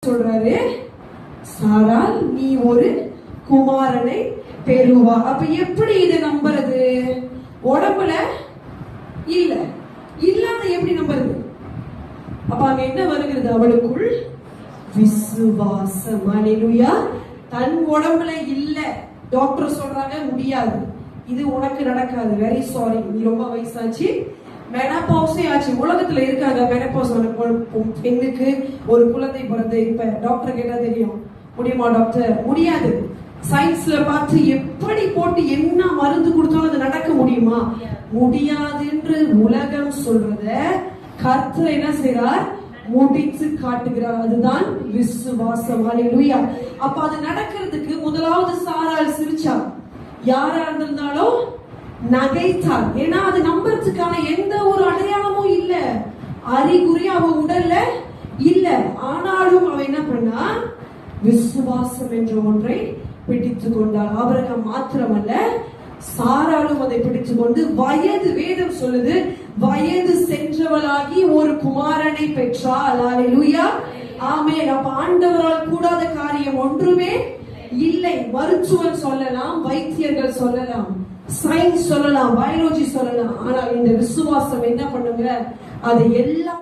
சொல்றாரு, சாரால் நீ ஒரு குமாரனை பெறுவா. அப்ப எப்படி இதை நம்புறது? உடம்புல இல்ல, இல்லாத எப்படி நம்புறது? அப்ப அங்க என்ன வருகிறது? அவளுக்குள் விசுவாசம். அல்லேலூயா. தன் உடம்புல இல்ல, டாக்டர் சொல்றாங்க முடியாது, இது உனக்கு நடக்காது, வெரி சாரி, நீ ரொம்ப வயசாச்சு, மெனபாஸே ஆச்சு. உலகத்துல இருக்காங்க மெனபாஸ் பெண்ணுக்கு ஒரு குழந்தை பிறந்து, இப்ப டாக்டர் கேட்டா தெரியும், முடியுமா டாக்டர்? முடியாது. சயின்ஸ்ல பார்த்து எப்படி போட்டு என்ன மருந்து கொடுத்தாலும் அது நடக்க முடியுமா? முடியாது என்று உலகம் சொல்றத கர்த்தர் என்ன செய்றார்? முடித்து காட்டுகிறார். அதுதான் விசுவாசம். அல்லேலூயா. அப்ப அது நடக்கிறதுக்கு முதலாவது சாராள் சிரிச்சா, யாரா இருந்திருந்தாலும் நகைத்தாள். ஏன்னா அது நம்புறதுக்கான எந்த ஒரு அடையாளமும் இல்ல, அறிகுறி அவ உடல்ல இல்ல. ஆனாலும் அவ என்ன பண்ணா? விசுவாசம் என்ற ஒன்றை பிடித்துக் கொண்டாள். ஆபிரகாம் மாத்திரமல்ல, சாராளும் அதை பிடித்துக் கொண்டு வயது, வேதம் சொல்லுது, வயது சென்றவளாகி ஒரு குமாரனை பெற்றாள். அல்லேலூயா. ஆமென். அப்ப ஆண்டவரால் கூடாத காரியம் ஒன்றுமே இல்லை. மருத்துவர் சொல்லலாம், வைத்தியர்கள் சொல்லலாம், சயின்ஸ் சொல்லலாம், பயாலஜி சொல்லலாம், ஆனால் இந்த விசுவாசம் என்ன பண்ணுங்க? அது எல்லாம்